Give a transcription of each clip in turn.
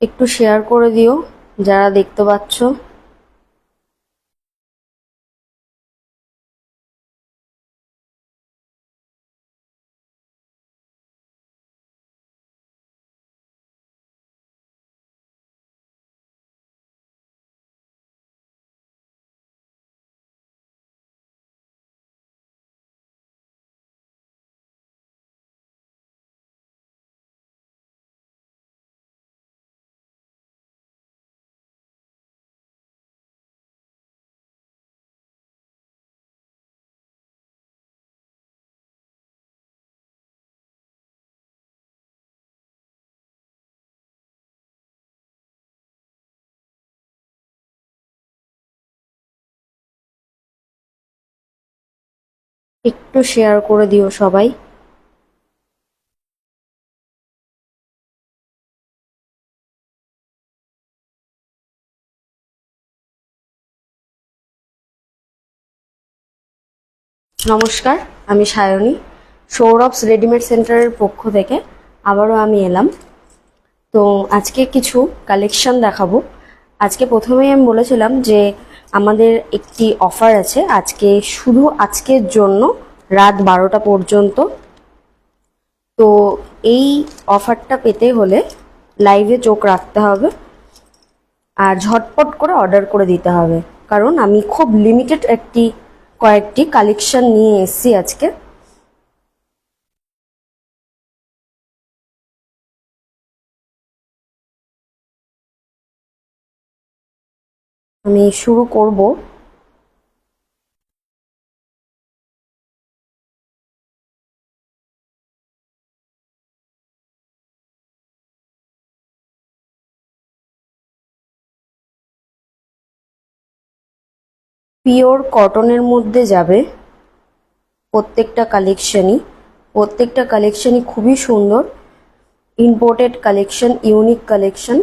একটু শেয়ার করে দিও যারা দেখতে পাচ্ছ। একটু শেয়ার করে দিও সবাই। নমস্কার, আমি সায়নী, সৌরভস রেডিমেড সেন্টারের পক্ষ থেকে আবারও আমি এলাম। তো আজকে কিছু কালেকশন দেখাবো। আজকে প্রথমেই আমি বলেছিলাম যে আমাদের একটি অফার আছে আজকে, শুধু আজকের জন্য রাত 12টা পর্যন্ত। তো এই অফারটা পেতে হলে লাইভে চোখ রাখতে হবে আর ঝটপট করে অর্ডার করে দিতে হবে, কারণ আমি খুব লিমিটেড কয়েকটি কালেকশন নিয়ে এসেছি আজকে। আমি শুরু করব। পিওর কটনের মধ্যে যাবে প্রত্যেকটা কালেকশনই খুবই সুন্দর, ইম্পোর্টেড কালেকশন, ইউনিক কালেকশন।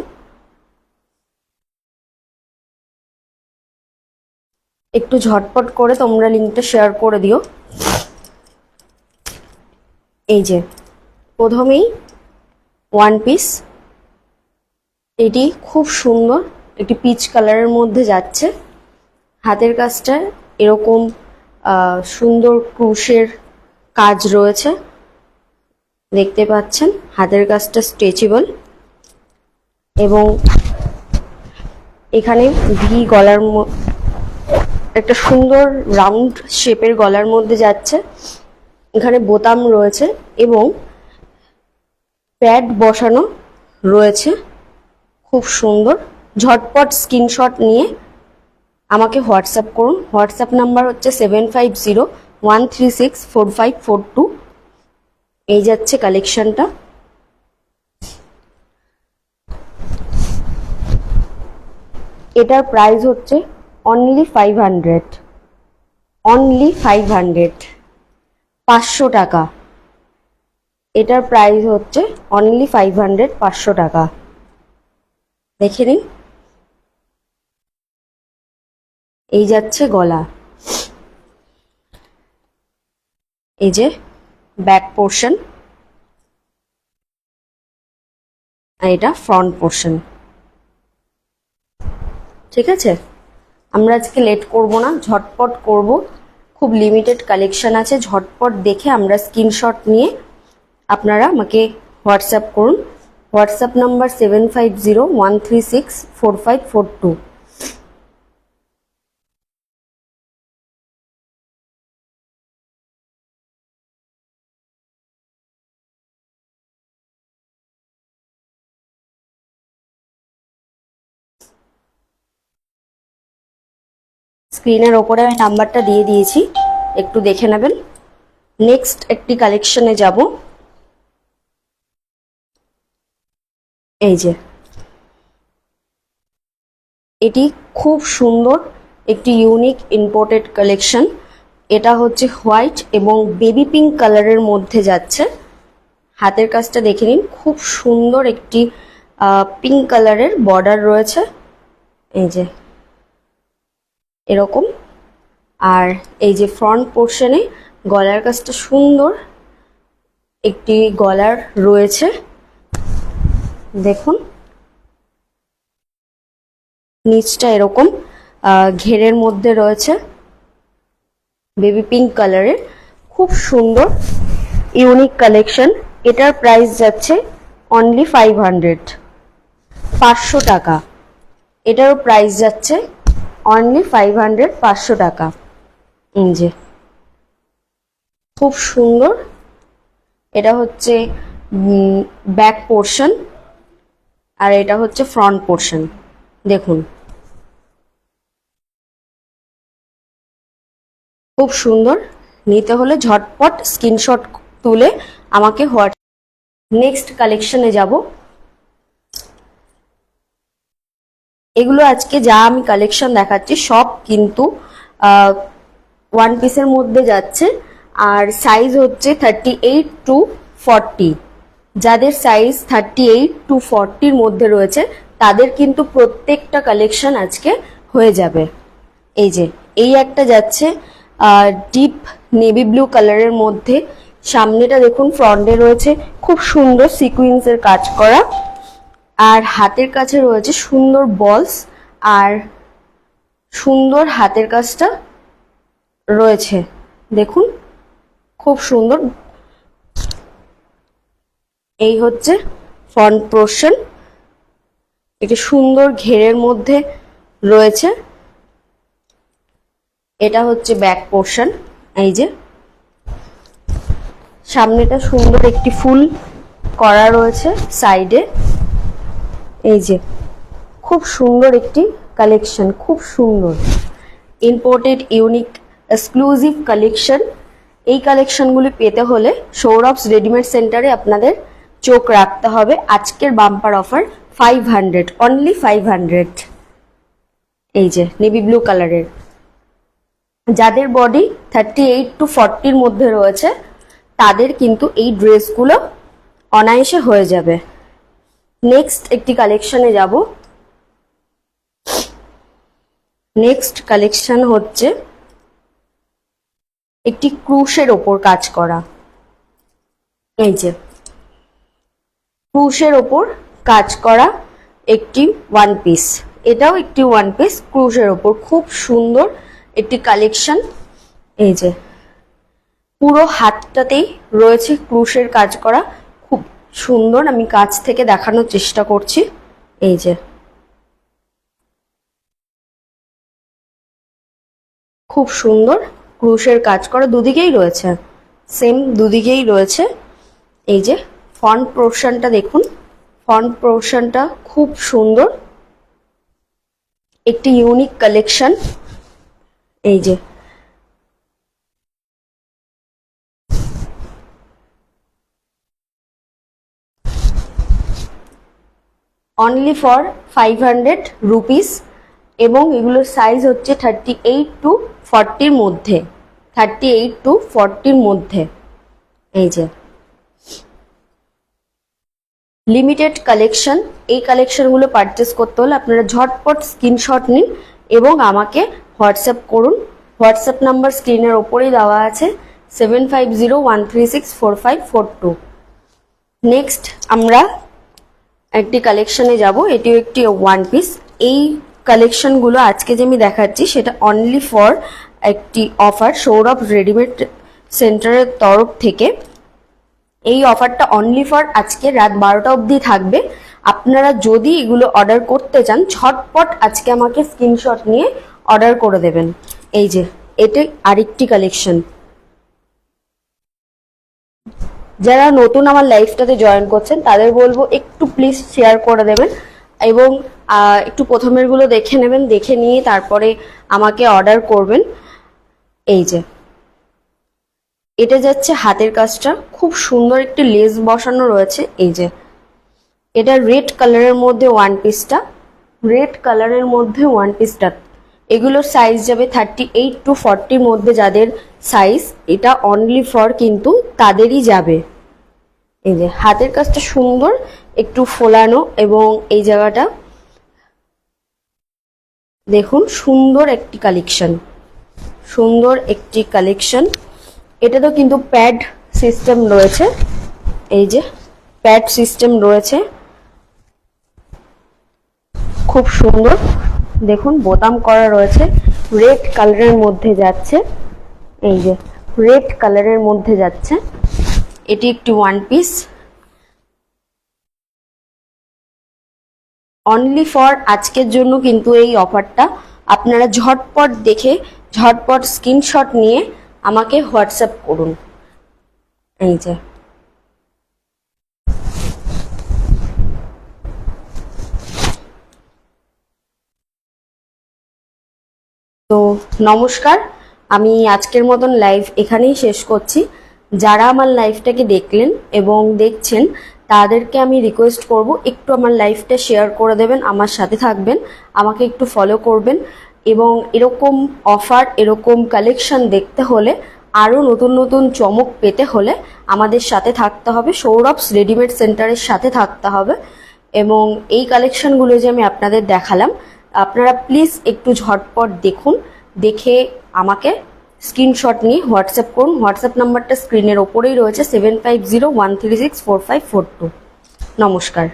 একটু ঝটপট করে তোমরা লিঙ্কটা শেয়ার করে দিও। এই যে প্রথমেই ওয়ান পিস, এটি খুব সুন্দর, একটি পিচ কালারের মধ্যে যাচ্ছে। হাতের কাজটা এরকম সুন্দর ক্রুশের কাজ রয়েছে, দেখতে পাচ্ছেন। হাতের কাজটা স্ট্রেচেবল এবং এখানে ভি গলার একটা সুন্দর রাউন্ড শেপের গলার মধ্যে যাচ্ছে। এখানে বোতাম রয়েছে এবং প্যাড বসানো রয়েছে, খুব সুন্দর। ঝটপট স্ক্রিনশট নিয়ে আমাকে হোয়াটসঅ্যাপ করুন। হোয়াটসঅ্যাপ নাম্বার হচ্ছে 7501364542। এই যাচ্ছে কালেকশনটা। এটার প্রাইস হচ্ছে অনলি 500, অনলি 500, 500 টাকা। এটার প্রাইস হচ্ছে অনলি 500, 500 টাকা। দেখে নিন। এই যাচ্ছে গলা, এই যে ব্যাক পোর্শন, আর এটা ফ্রন্ট পোর্শন। ঠিক আছে, আমরা আজকে লেট করব না, ঝটপট করব। খুব লিমিটেড কালেকশন আছে, ঝটপট দেখে আমরা স্ক্রিনশট নিয়ে আপনারা আমাকে হোয়াটসঅ্যাপ করুন। WhatsApp number 7501364542। স্ক্রিনের ওপরে আমি নাম্বারটা দিয়ে দিয়েছি, একটু দেখে নেবেন। নেক্সট একটি কালেকশনে যাব। এই যে এটি খুব সুন্দর একটি ইউনিক ইম্পোর্টেড কালেকশন। এটা হচ্ছে হোয়াইট এবং বেবি পিঙ্ক কালারের মধ্যে যাচ্ছে। হাতের কাজটা দেখে নিন, খুব সুন্দর একটি পিঙ্ক কালারের বর্ডার রয়েছে, এই যে এরকম। আর এই যে ফ্রন্ট পোর্শনে গলার কাজটা সুন্দর একটি গলার রয়েছে, দেখুন। নিচটা এরকম ঘেরের মধ্যে রয়েছে, বেবি পিঙ্ক কালারের, খুব সুন্দর ইউনিক কালেকশন। এটার প্রাইস যাচ্ছে অনলি 500 টাকা। এটারও প্রাইস যাচ্ছে অনলি 500 টাকা। এই যে খুব সুন্দর, এটা হচ্ছে ব্যাক পোর্শন আর এটা হচ্ছে ফ্রন্ট পোর্শন। দেখুন খুব সুন্দর। নিতে হলে ঝটপট স্ক্রিনশট তুলে আমাকে নেক্সট কালেকশনে যাব। এগুলো আজকে যা আমি কালেকশন দেখাচ্ছি সব কিন্তু ওয়ান পিসের মধ্যে যাচ্ছে, আর সাইজ হচ্ছে 38 to 40। যাদের সাইজ 38 to 40-র মধ্যে রয়েছে তাদের কিন্তু প্রত্যেকটা কালেকশন আজকে হয়ে যাবে। এই যে এই একটা যাচ্ছে ডিপ নেভি ব্লু কালারের মধ্যে, সামনেটা দেখুন ফ্রন্টে রয়েছে খুব সুন্দর সিকুয়েন্সের কাজ করা, আর হাতের কাছে রয়েছে সুন্দর বলস, আর সুন্দর হাতের কাজটা রয়েছে দেখুন খুব সুন্দর। এই হচ্ছে ফ্রন্ট পোর্শন, একটি সুন্দর ঘেরের মধ্যে রয়েছে। এটা হচ্ছে ব্যাক পোর্শন, এই যে সামনেটা সুন্দর একটি ফুল করা রয়েছে সাইডে। এই যে খুব সুন্দর একটি কালেকশন, খুব সুন্দর ইম্পোর্টেড ইউনিক এক্সক্লুসিভ কালেকশন। এই কালেকশনগুলি পেতে হলে সৌরভস রেডিমেড সেন্টারে আপনাদের চোখ রাখতে হবে। আজকের বাম্পার অফার 500, অনলি 500। এই যে নেভি ব্লু কালারের, যাদের বডি 38 to 40-র মধ্যে রয়েছে তাদের কিন্তু এই ড্রেসগুলো অনায়াসে হয়ে যাবে। নেক্সট একটি কালেকশনে যাব। নেক্সট কালেকশন হচ্ছে একটি ক্রুশের ওপর কাজ করা। এই যে ক্রুশের ওপর কাজ করা একটি ওয়ান পিস, এটাও একটি ওয়ান পিস ক্রুশের ওপর, খুব সুন্দর একটি কালেকশন। এই যে পুরো হাতটাতেই রয়েছে ক্রুশের কাজ করা, খুব সুন্দর। আমি কাছ থেকে দেখানোর চেষ্টা করছি। এই যে খুব সুন্দর ক্রুশের কাজ করা, দুদিকেই রয়েছে, সেম দুদিকেই রয়েছে। এই যে ফ্রন্ট পোর্শনটা দেখুন, ফ্রন্ট পোর্শনটা খুব সুন্দর, একটি ইউনিক কালেকশন। এই যে অনলি ফর 500 রুপিস, এবং এগুলোর সাইজ হচ্ছে 38 to 40-র মধ্যে, 38 to 40-র মধ্যে। এই যে লিমিটেড কালেকশন। এই কালেকশনগুলো পারচেস করতে হলে আপনারা ঝটপট স্ক্রিনশট নিন এবং আমাকে হোয়াটসঅ্যাপ করুন। হোয়াটসঅ্যাপ নাম্বার স্ক্রিনের ওপরেই দেওয়া আছে, 7501364542। নেক্সট আমরা একটি কালেকশনে যাব, এটিও একটি ওয়ান পিস। এই কালেকশনগুলো আজকে যে আমি দেখাচ্ছি সেটা অনলি ফর একটি অফার সৌরভ রেডিমেড সেন্টারের তরফ থেকে। এই অফারটা অনলি ফর আজকে রাত 12টা অবধি থাকবে। আপনারা যদি এগুলো অর্ডার করতে চান ঝটপট আজকে আমাকে স্ক্রিনশট নিয়ে অর্ডার করে দেবেন। এই যে এটা আরেকটি কালেকশন। যারা নতুন আমার লাইফটাতে জয়েন করছেন তাদের বলবো একটু প্লিজ শেয়ার করে দেবেন এবং একটু প্রথমের গুলো দেখে নেবেন, দেখে নিয়ে তারপরে আমাকে অর্ডার করবেন। এই যে এটা যাচ্ছে হাতের কাজটা, খুব সুন্দর একটি লেস বসানো রয়েছে। এই যে এটা রেড কালারের মধ্যে ওয়ান পিসটা, রেড কালারের মধ্যে ওয়ান পিসটা। এগুলোর সাইজ যাবে 38 to 40-র মধ্যে, যাদের সাইজ এটা অনলি ফর কিন্তু তাদেরই যাবে। এই যে হাতের কাজটা সুন্দর একটু ফোলানো, এবং এই জায়গাটা দেখুন সুন্দর একটি কালেকশন, সুন্দর একটি কালেকশন। এটা তো কিন্তু প্যাড সিস্টেম রয়েছে, এই যে প্যাড সিস্টেম রয়েছে, খুব সুন্দর। দেখুন বোতাম করা রয়েছে, রেড কালারের মধ্যে যাচ্ছে, এই যে রেড কালারের মধ্যে যাচ্ছে। এটি একটি ওয়ান পিস, অনলি ফর আজকের জন্য কিন্তু এই অফারটা। আপনারা ঝটপট দেখে ঝটপট স্ক্রিনশট নিয়ে আমাকে হোয়াটসঅ্যাপ করুন। এই যে তো নমস্কার, আমি আজকের মতন লাইভ এখানেই শেষ করছি। যারা আমার লাইভটাকে দেখলেন এবং দেখছেন তাদেরকে আমি রিকোয়েস্ট করব একটু আমার লাইভটা শেয়ার করে দেবেন, আমার সাথে থাকবেন, আমাকে একটু ফলো করবেন এবং এরকম অফার এরকম কালেকশন দেখতে হলে, আরও নতুন নতুন চমক পেতে হলে আমাদের সাথে থাকতে হবে, সৌরভস রেডিমেড সেন্টারের সাথে থাকতে হবে। এবং এই কালেকশনগুলো যে আমি আপনাদের দেখালাম, আপনারা প্লিজ একটু ঝটপট দেখুন, দেখে আমাকে স্ক্রিনশট নিয়ে হোয়াটসঅ্যাপ করুন। হোয়াটসঅ্যাপ নাম্বারটা স্ক্রিনের ওপরেই রয়েছে, 7501364542। নমস্কার।